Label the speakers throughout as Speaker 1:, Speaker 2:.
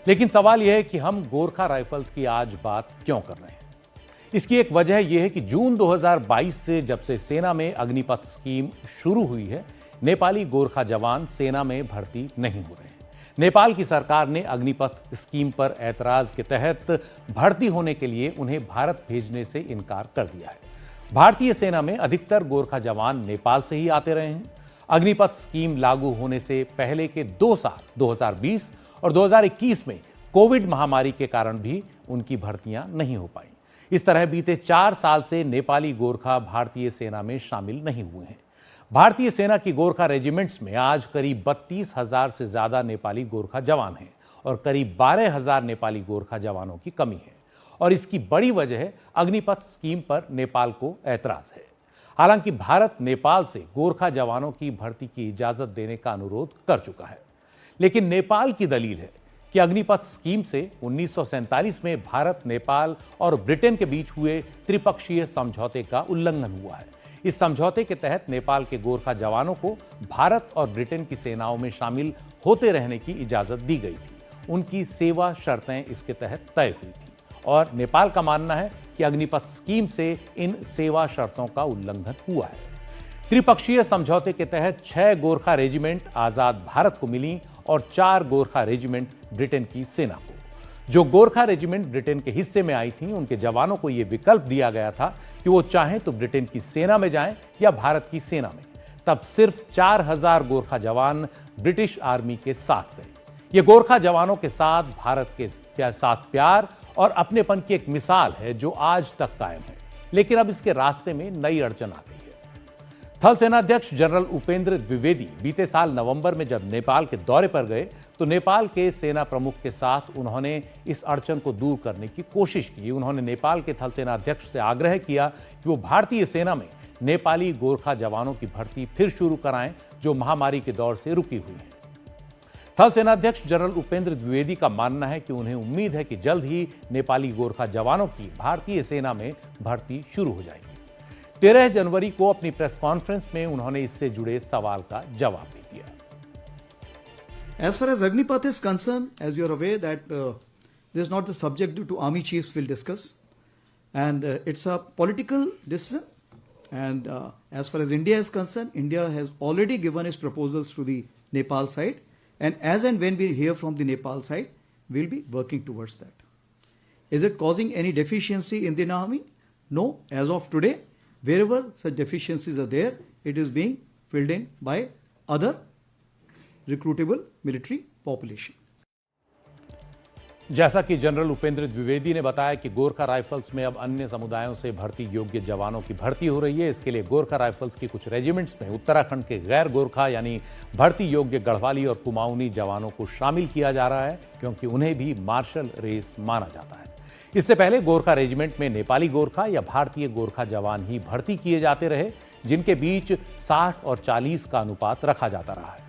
Speaker 1: लेकिन सवाल यह है कि हम गोरखा राइफल्स की आज बात क्यों कर रहे हैं। इसकी एक वजह यह है कि जून 2022 से जब से सेना में अग्निपथ स्कीम शुरू हुई है, नेपाली गोरखा जवान सेना में भर्ती नहीं हो रहे हैं। नेपाल की सरकार ने अग्निपथ स्कीम पर ऐतराज के तहत भर्ती होने के लिए उन्हें भारत भेजने से इनकार कर दिया है। भारतीय सेना में अधिकतर गोरखा जवान नेपाल से ही आते रहे हैं। अग्निपथ स्कीम लागू होने से पहले के 2 साल 2020 और 2021 में कोविड महामारी के कारण भी उनकी भर्तियां नहीं हो पाई। इस तरह बीते 4 साल से नेपाली गोरखा भारतीय सेना में शामिल नहीं हुए हैं। भारतीय सेना की गोरखा रेजिमेंट्स में आज करीब 32,000 से ज्यादा नेपाली गोरखा जवान हैं और करीब 12,000 नेपाली गोरखा जवानों की कमी है। और इसकी बड़ी वजह है अग्निपथ स्कीम पर नेपाल को ऐतराज है। हालांकि भारत नेपाल से गोरखा जवानों की भर्ती की इजाजत देने का अनुरोध कर चुका है, लेकिन नेपाल की दलील है कि अग्निपथ स्कीम से 1947 में भारत, नेपाल और ब्रिटेन के बीच हुए त्रिपक्षीय समझौते का उल्लंघन हुआ है। इस समझौते के तहत नेपाल के गोरखा जवानों को भारत और ब्रिटेन की सेनाओं में शामिल होते रहने की इजाजत दी गई थी। उनकी सेवा शर्तें इसके तहत तय हुई थी और नेपाल का मानना है कि अग्निपथ स्कीम से इन सेवा शर्तों का उल्लंघन हुआ है। त्रिपक्षीय समझौते के तहत 6 गोरखा रेजिमेंट आजाद भारत को मिली और 4 गोरखा रेजिमेंट ब्रिटेन की सेना को। जो गोरखा रेजिमेंट ब्रिटेन के हिस्से में आई थी, उनके जवानों को यह विकल्प दिया गया था कि वो चाहें तो ब्रिटेन की सेना में जाएं या भारत की सेना में। तब सिर्फ 4,000 गोरखा जवान ब्रिटिश आर्मी के साथ गए। ये गोरखा जवानों के साथ भारत के साथ प्यार और अपनेपन की एक मिसाल है जो आज तक कायम है। लेकिन अब इसके रास्ते में नई अड़चन आ गई है। थल सेनाध्यक्ष जनरल उपेंद्र द्विवेदी बीते साल नवंबर में जब नेपाल के दौरे पर गए तो नेपाल के सेना प्रमुख के साथ उन्होंने इस अड़चन को दूर करने की कोशिश की। उन्होंने नेपाल के थल सेनाध्यक्ष से आग्रह किया कि वो भारतीय सेना में नेपाली गोरखा जवानों की भर्ती फिर शुरू कराएं, जो महामारी के दौर से रुकी हुई है। थल सेनाध्यक्ष जनरल उपेंद्र द्विवेदी का मानना है कि उन्हें उम्मीद है कि जल्द ही नेपाली गोरखा जवानों की भारतीय सेना में भर्ती शुरू हो जाएगी। 13 जनवरी को अपनी प्रेस कॉन्फ्रेंस में उन्होंने इससे जुड़े सवाल का जवाब भी दिया।
Speaker 2: As far as Agnipath is concerned, as you are aware that this is not the subject due to army chiefs will discuss, and it's a political decision. And as far as India is concerned, India has already given its proposals to the Nepal side, and as and when we hear from the Nepal side, we'll be working towards that. Is it causing any deficiency in the army? No. As of today, wherever such deficiencies are there, it is being filled in by other recruitable military population.
Speaker 1: जैसा कि general Upendra Dwivedi ने बताया कि Gorkha rifles में अब अन्य समुदायों से भर्ती योग्य जवानों की भर्ती हो रही है। इसके लिए गोरखा राइफल्स की कुछ रेजिमेंट्स में उत्तराखंड के गैर गोरखा यानी भर्ती योग्य गढ़वाली और कुमाऊनी जवानों को शामिल किया जा रहा है, क्योंकि उन्हें भी मार्शल रेस माना जाता है। इससे पहले गोरखा रेजिमेंट में नेपाली गोरखा या भारतीय गोरखा जवान ही भर्ती किए जाते रहे, जिनके बीच 60 और 40 का अनुपात रखा जाता रहा है।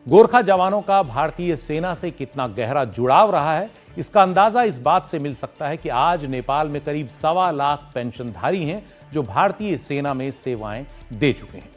Speaker 1: गोरखा जवानों का भारतीय सेना से कितना गहरा जुड़ाव रहा है, इसका अंदाजा इस बात से मिल सकता है कि आज नेपाल में करीब 1.25 लाख पेंशनधारी हैं जो भारतीय सेना में सेवाएं दे चुके हैं।